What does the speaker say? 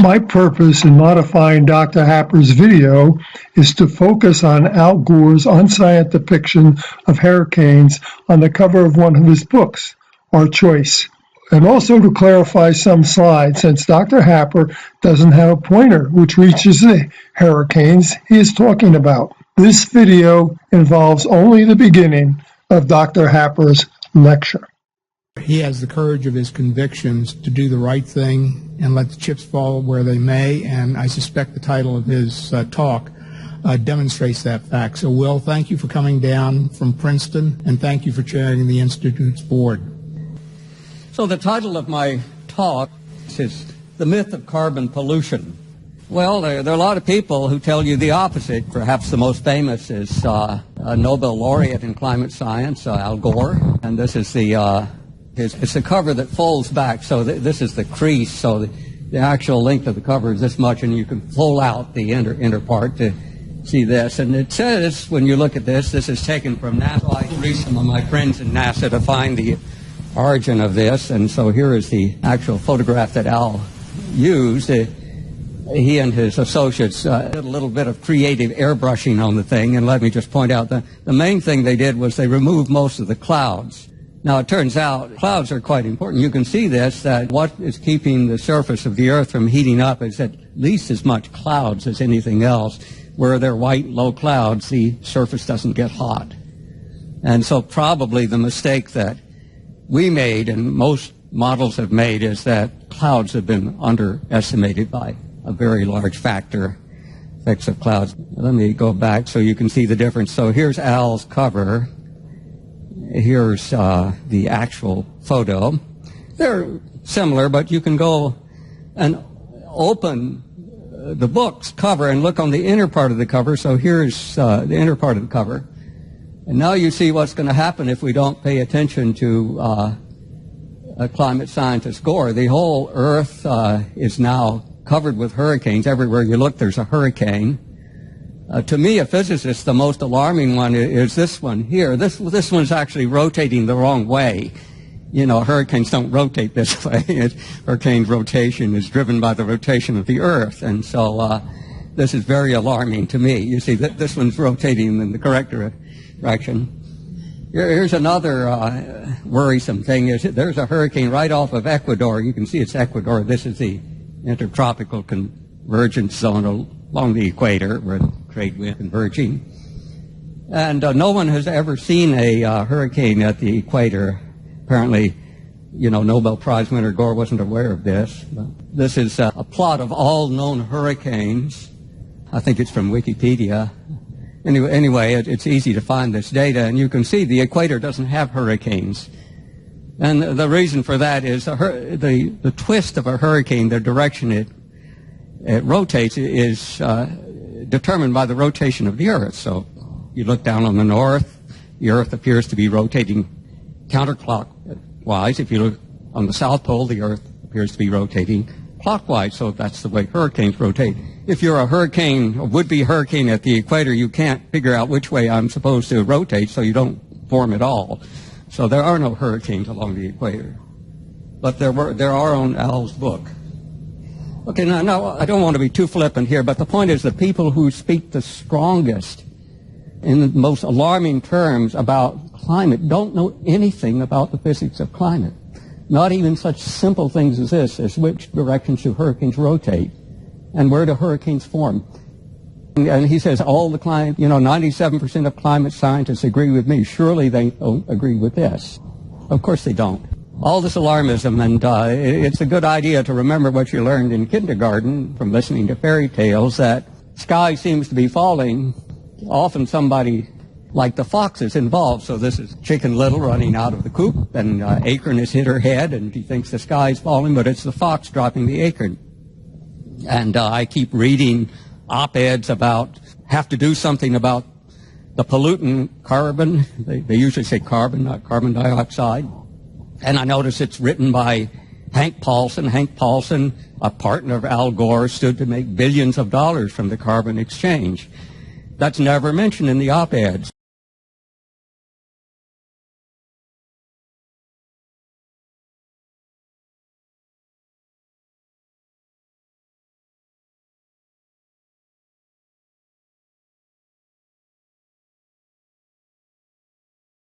My purpose in modifying Dr. Happer's video is to focus on Al Gore's unscientific depiction of hurricanes on the cover of one of his books, Our Choice, and also to clarify some slides since Dr. Happer doesn't have a pointer which reaches the hurricanes he is talking about. This video involves only the beginning of Dr. Happer's lecture. He has the courage of his convictions to do the right thing and let the chips fall where they may, and I suspect the title of his talk demonstrates that fact. So, Will, thank you for coming down from Princeton, and thank you for chairing the Institute's board. So the title of my talk is The Myth of Carbon Pollution. Well, there are a lot of people who tell you the opposite. Perhaps the most famous is a Nobel laureate in climate science, Al Gore, and this is it's the cover that folds back, so this is the crease, so the actual length of the cover is this much, and you can pull out the inner part to see this. And it says, when you look at this is taken from NASA. I reached some of my friends in NASA to find the origin of this, and so here is the actual photograph that Al used. He and his associates did a little bit of creative airbrushing on the thing, and let me just point out that the main thing they did was they removed most of the clouds. Now, it turns out clouds are quite important. You can see this, that what is keeping the surface of the Earth from heating up is at least as much clouds as anything else. Where they're white, low clouds, the surface doesn't get hot. And so probably the mistake that we made, and most models have made, is that clouds have been underestimated by a very large factor, effects of clouds. Let me go back so you can see the difference. So here's Al's cover. Here's the actual photo. They're similar, but you can go and open the book's cover and look on the inner part of the cover. So here's the inner part of the cover. And now you see what's going to happen if we don't pay attention to a climate scientist, Gore. The whole Earth is now covered with hurricanes. Everywhere you look, there's a hurricane. To me, a physicist, the most alarming one is this one here. This one's actually rotating the wrong way. You know, hurricanes don't rotate this way. Hurricane rotation is driven by the rotation of the Earth. And so this is very alarming to me. You see that this one's rotating in the correct direction. Here's another worrisome thing. There's a hurricane right off of Ecuador. You can see it's Ecuador. This is the intertropical convergence zone along the equator where the trade wind converging. And no one has ever seen a hurricane at the equator. Apparently, you know, Nobel Prize winner Gore wasn't aware of this. But this is a plot of all known hurricanes. I think it's from Wikipedia. Anyway, it's easy to find this data, and you can see the equator doesn't have hurricanes. And the reason for that is the twist of a hurricane, the direction it rotates, is determined by the rotation of the Earth. So you look down on the north, the Earth appears to be rotating counterclockwise. If you look on the South Pole, the Earth appears to be rotating clockwise. So that's the way hurricanes rotate. If you're a would-be hurricane at the equator, you can't figure out which way I'm supposed to rotate, so you don't form at all. So there are no hurricanes along the equator. But there are on Al's book. Okay, now I don't want to be too flippant here, but the point is the people who speak the strongest in the most alarming terms about climate don't know anything about the physics of climate. Not even such simple things as this, as which directions do hurricanes rotate and where do hurricanes form. And he says all the 97% of climate scientists agree with me. Surely they don't agree with this. Of course they don't. All this alarmism, and it's a good idea to remember what you learned in kindergarten from listening to fairy tales, that sky seems to be falling. Often somebody like the fox is involved. So this is Chicken Little running out of the coop, and acorn has hit her head, and she thinks the sky is falling, but it's the fox dropping the acorn. And I keep reading op-eds have to do something about the pollutant carbon. They usually say carbon, not carbon dioxide. And I notice it's written by Hank Paulson. Hank Paulson, a partner of Al Gore, stood to make billions of dollars from the carbon exchange. That's never mentioned in the op-eds.